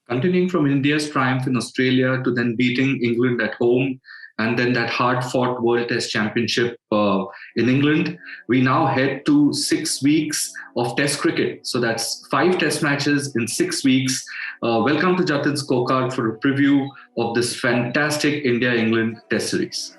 Continuing from India's triumph in Australia to then beating England at home and then that hard-fought World Test Championship in England, we now head to 6 weeks of Test cricket. So that's 5 Test matches in 6 weeks. Welcome to Jatin's Scorecard for a preview of this fantastic India-England Test series.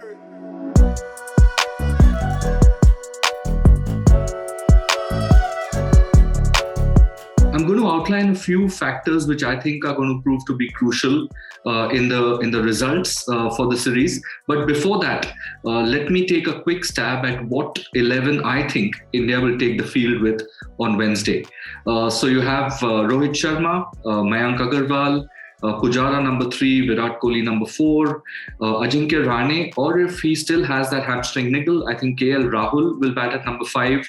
I'm going to outline a few factors which I think are going to prove to be crucial in the results for the series. But before that, let me take a quick stab at what 11 I think India will take the field with on Wednesday. So you have Rohit Sharma, Mayank Agarwal, Pujara number 3, Virat Kohli number 4, Ajinkya Rahane, or if he still has that hamstring niggle, I think KL Rahul will bat at number 5,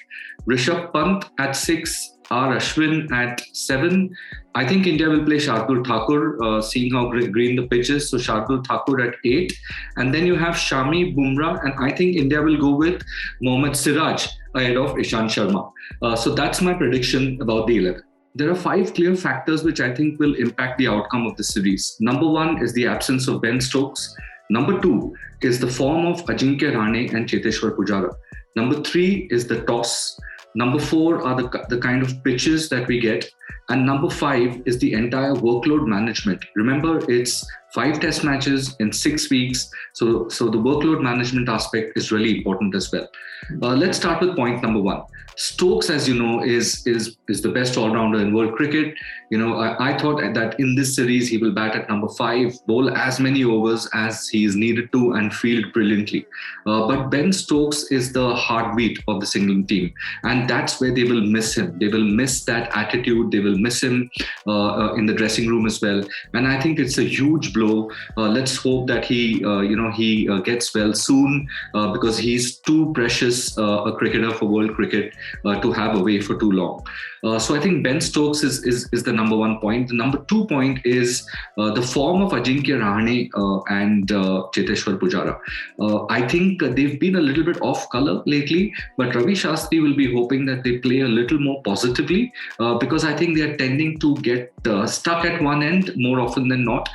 Rishabh Pant at 6, R. Ashwin at 7. I think India will play Shardul Thakur, seeing how green the pitch is. So Shardul Thakur at 8. And then you have Shami, Bumrah, and I think India will go with Mohammad Siraj ahead of Ishant Sharma. So that's my prediction about the 11. There are 5 clear factors which I think will impact the outcome of the series. Number 1 is the absence of Ben Stokes. Number 2 is the form of Ajinkya Rahane and Cheteshwar Pujara. Number 3 is the toss. Number 4 are the kind of pitches that we get. And number 5 is the entire workload management. Remember, it's 5 Test matches in 6 weeks. So the workload management aspect is really important as well. Let's start with point number 1. Stokes, as you know, is the best all-rounder in world cricket. You know, I thought that in this series he will bat at number 5, bowl as many overs as he is needed to and field brilliantly. But Ben Stokes is the heartbeat of this England team. And that's where they will miss him. They will miss that attitude. They will miss him in the dressing room as well. And I think it's a huge blow. Let's hope that he gets well soon because he's too precious a cricketer for world cricket to have away for too long. So I think Ben Stokes is the number 1 point. The number 2 point is the form of Ajinkya Rahane and Cheteshwar Pujara. I think they've been a little bit off color lately, but Ravi Shastri will be hoping that they play a little more positively because I think they are tending to get stuck at one end more often than not.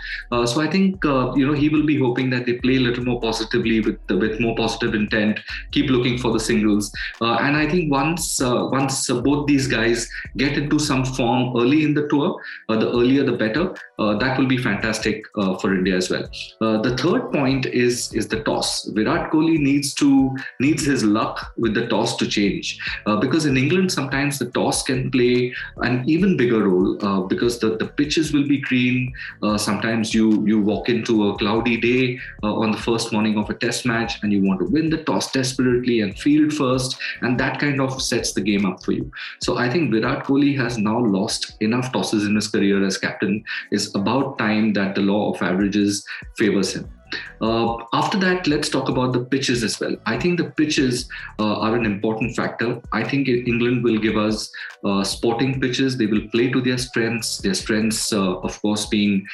So I think he will be hoping that they play a little more positively with more positive intent, keep looking for the singles. And I think once both these guys get into some form early in the tour, the earlier the better. That will be fantastic for India as well. The third point is the toss. Virat Kohli needs his luck with the toss to change because in England sometimes the toss can play an even bigger role because the pitches will be green. Sometimes you walk into a cloudy day on the first morning of a test match and you want to win the toss desperately and field first, and that kind of sets the game up for you. So I think Virat Kohli has now lost enough tosses in his career as captain. It's about time that the law of averages favors him. After that, let's talk about the pitches as well. I think the pitches are an important factor. I think England will give us sporting pitches. They will play to their strengths. Their strengths, of course, being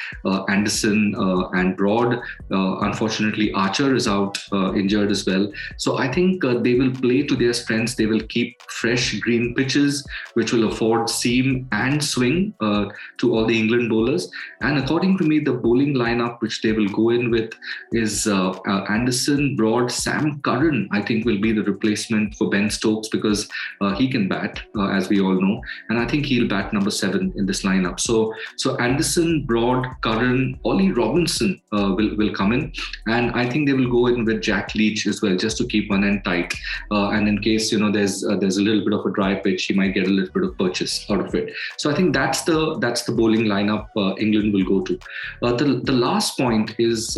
Anderson and Broad. Unfortunately, Archer is out injured as well. So I think they will play to their strengths. They will keep fresh green pitches, which will afford seam and swing to all the England bowlers. And according to me, the bowling lineup which they will go in with is Anderson, Broad, Sam Curran, I think will be the replacement for Ben Stokes because he can bat, as we all know. And I think he'll bat number 7 in this lineup. So Anderson, Broad, Curran, Ollie Robinson will come in. And I think they will go in with Jack Leach as well, just to keep one end tight. And in case, there's a little bit of a dry pitch, he might get a little bit of purchase out of it. So I think that's the bowling lineup England will go to. The last point is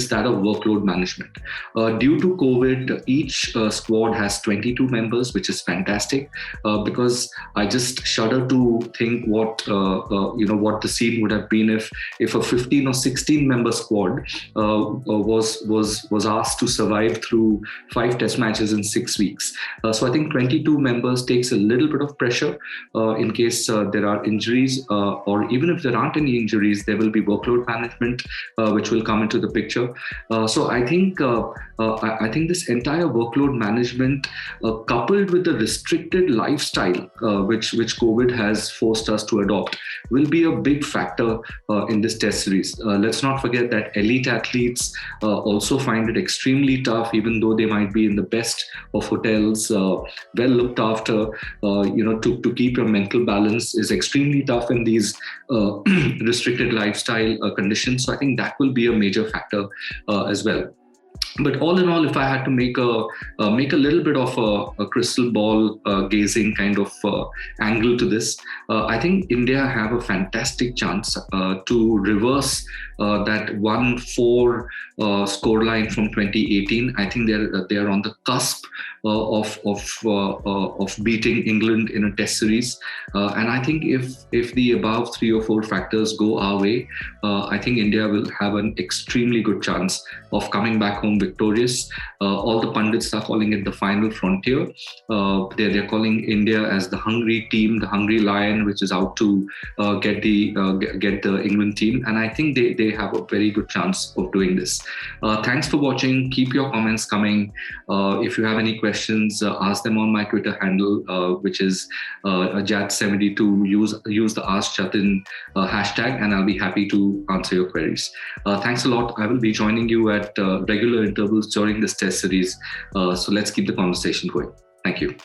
that of workload management. Due to COVID, each squad has 22 members, which is fantastic because I just shudder to think what the scene would have been if a 15 or 16 member squad was asked to survive through 5 Test matches in 6 weeks. So I think 22 members takes a little bit of pressure in case there are injuries or even if there aren't any injuries, there will be workload management which will come into the picture. picture. So I think this entire workload management, coupled with the restricted lifestyle which COVID has forced us to adopt, will be a big factor in this test series. Let's not forget that elite athletes also find it extremely tough, even though they might be in the best of hotels, well looked after. To keep your mental balance is extremely tough in these restricted lifestyle conditions. So I think that will be a major factor as well. But all in all, if I had to make a little bit of a crystal ball gazing kind of angle to this, I think India have a fantastic chance to reverse that 1-4 scoreline from 2018. I think they're on the cusp of beating England in a test series, and I think if the above 3 or 4 factors go our way, I think India will have an extremely good chance of coming back home victorious. All the pundits are calling it the final frontier. They're calling India as the hungry team, the hungry lion, which is out to get the England team, and I think they have a very good chance of doing this. Thanks for watching. Keep your comments coming. If you have any questions, ask them on my Twitter handle, which is Jat72. Use the Ask Jatin hashtag, and I'll be happy to answer your queries. Thanks a lot. I will be joining you at regular intervals during this test series. So let's keep the conversation going. Thank you.